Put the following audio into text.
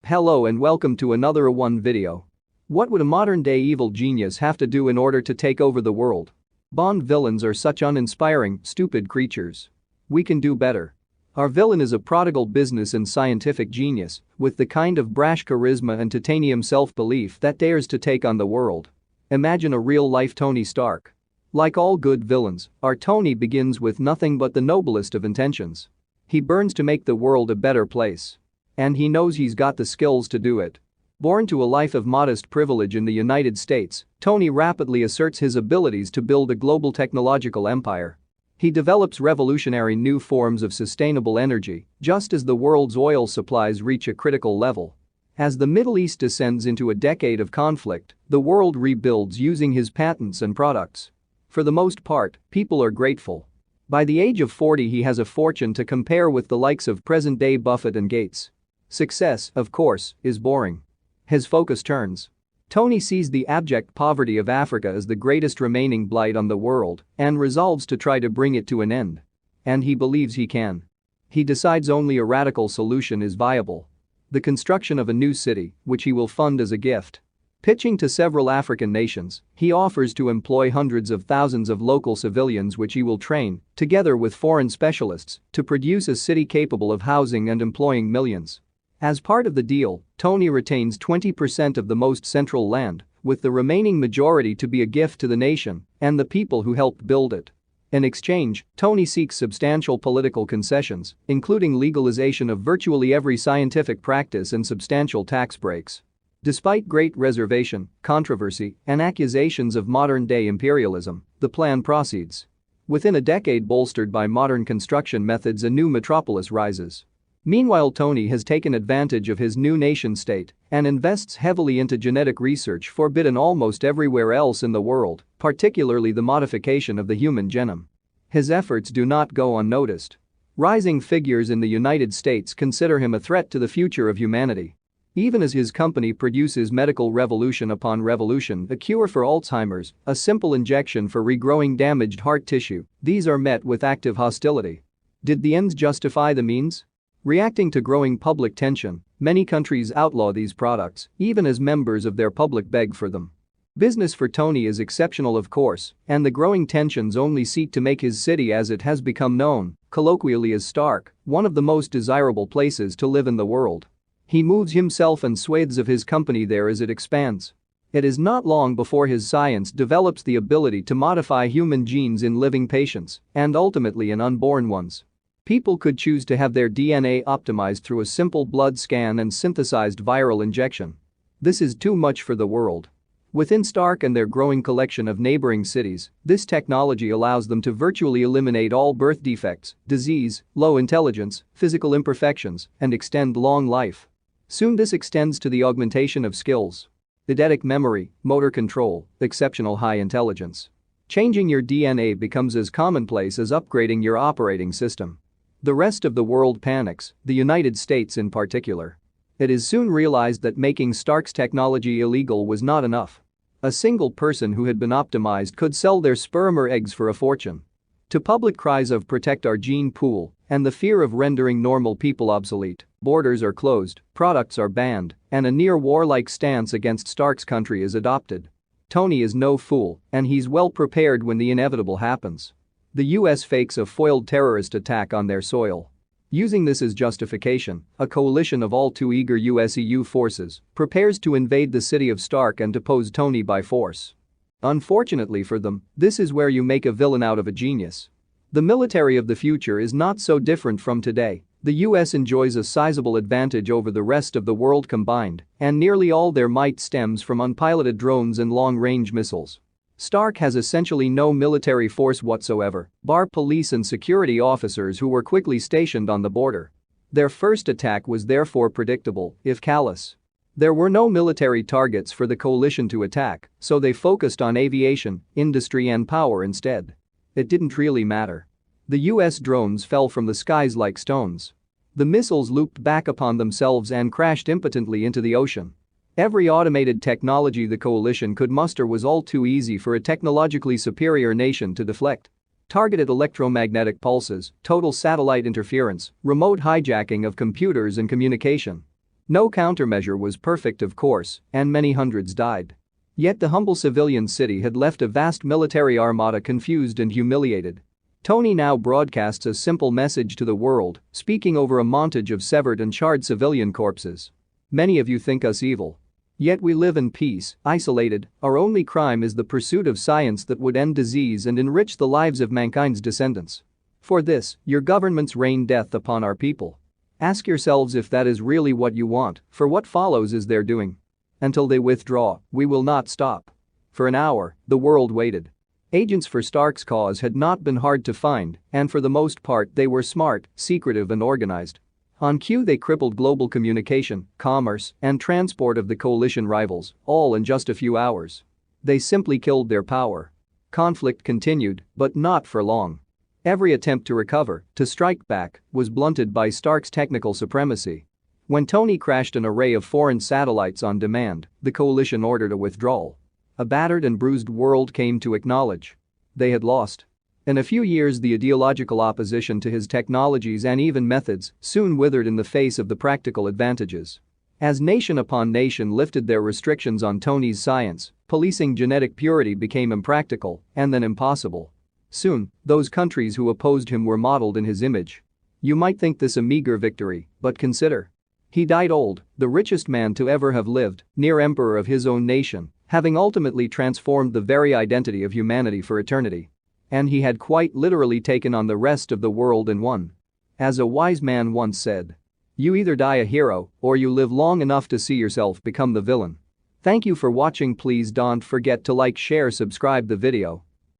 Hello and welcome to another one video. What would a modern-day evil genius have to do in order to take over the world? Bond villains are such uninspiring, stupid creatures. We can do better. Our villain is a prodigal business and scientific genius with the kind of brash charisma and titanium self-belief that dares to take on the world. Imagine a real-life Tony Stark. Like all good villains, our Tony begins with nothing but the noblest of intentions. He burns to make the world a better place. And he knows he's got the skills to do it. Born to a life of modest privilege in the United States, Tony rapidly asserts his abilities to build a global technological empire. He develops revolutionary new forms of sustainable energy, just as the world's oil supplies reach a critical level. As the Middle East descends into a decade of conflict, the world rebuilds using his patents and products. For the most part, people are grateful. By the age of 40 he has a fortune to compare with the likes of present-day Buffett and Gates. Success, of course, is boring. His focus turns. Tony sees the abject poverty of Africa as the greatest remaining blight on the world and resolves to try to bring it to an end. And he believes he can. He decides only a radical solution is viable. The construction of a new city, which he will fund as a gift. Pitching to several African nations, he offers to employ hundreds of thousands of local civilians which he will train, together with foreign specialists, to produce a city capable of housing and employing millions. As part of the deal, Tony retains 20% of the most central land, with the remaining majority to be a gift to the nation and the people who helped build it. In exchange, Tony seeks substantial political concessions, including legalization of virtually every scientific practice and substantial tax breaks. Despite great reservation, controversy, and accusations of modern-day imperialism, the plan proceeds. Within a decade, bolstered by modern construction methods, a new metropolis rises. Meanwhile, Tony has taken advantage of his new nation-state and invests heavily into genetic research forbidden almost everywhere else in the world, particularly the modification of the human genome. His efforts do not go unnoticed. Rising figures in the United States consider him a threat to the future of humanity. Even as his company produces medical revolution upon revolution, a cure for Alzheimer's, a simple injection for regrowing damaged heart tissue, these are met with active hostility. Did the ends justify the means? Reacting to growing public tension, many countries outlaw these products, even as members of their public beg for them. Business for Tony is exceptional, of course, and the growing tensions only seek to make his city, as it has become known, colloquially as Stark, one of the most desirable places to live in the world. He moves himself and swathes of his company there as it expands. It is not long before his science develops the ability to modify human genes in living patients and ultimately in unborn ones. People could choose to have their DNA optimized through a simple blood scan and synthesized viral injection. This is too much for the world. Within Stark and their growing collection of neighboring cities, this technology allows them to virtually eliminate all birth defects, disease, low intelligence, physical imperfections, and extend long life. Soon this extends to the augmentation of skills. Eidetic memory, motor control, exceptional high intelligence. Changing your DNA becomes as commonplace as upgrading your operating system. The rest of the world panics, the United States in particular. It is soon realized that making Stark's technology illegal was not enough. A single person who had been optimized could sell their sperm or eggs for a fortune. To public cries of "protect our gene pool" and the fear of rendering normal people obsolete, borders are closed, products are banned, and a near-warlike stance against Stark's country is adopted. Tony is no fool, and he's well prepared when the inevitable happens. The US fakes a foiled terrorist attack on their soil. Using this as justification, a coalition of all too eager US-EU forces prepares to invade the city of Stark and depose Tony by force. Unfortunately for them, this is where you make a villain out of a genius. The military of the future is not so different from today. The US enjoys a sizable advantage over the rest of the world combined, and nearly all their might stems from unpiloted drones and long-range missiles. Stark has essentially no military force whatsoever, bar police and security officers who were quickly stationed on the border. Their first attack was therefore predictable, if callous. There were no military targets for the coalition to attack, so they focused on aviation, industry and power instead. It didn't really matter. The US drones fell from the skies like stones. The missiles looped back upon themselves and crashed impotently into the ocean. Every automated technology the coalition could muster was all too easy for a technologically superior nation to deflect. Targeted electromagnetic pulses, total satellite interference, remote hijacking of computers and communication. No countermeasure was perfect, of course, and many hundreds died. Yet the humble civilian city had left a vast military armada confused and humiliated. Tony now broadcasts a simple message to the world, speaking over a montage of severed and charred civilian corpses. Many of you think us evil. Yet we live in peace, isolated. Our only crime is the pursuit of science that would end disease and enrich the lives of mankind's descendants. For this, your governments rain death upon our people. Ask yourselves if that is really what you want, for what follows is their doing. Until they withdraw, we will not stop. For an hour, the world waited. Agents for Stark's cause had not been hard to find, and for the most part they were smart, secretive and organized. On cue they crippled global communication, commerce, and transport of the coalition rivals, all in just a few hours. They simply killed their power. Conflict continued, but not for long. Every attempt to recover, to strike back, was blunted by Stark's technical supremacy. When Tony crashed an array of foreign satellites on demand, the coalition ordered a withdrawal. A battered and bruised world came to acknowledge they had lost. In a few years, the ideological opposition to his technologies and even methods soon withered in the face of the practical advantages. As nation upon nation lifted their restrictions on Tony's science, policing genetic purity became impractical and then impossible. Soon, those countries who opposed him were modeled in his image. You might think this a meager victory, but consider. He died old, the richest man to ever have lived, near emperor of his own nation, having ultimately transformed the very identity of humanity for eternity. And he had quite literally taken on the rest of the world in one. As a wise man once said, you either die a hero or you live long enough to see yourself become the villain. Thank you for watching. Please don't forget to like, share, subscribe the video.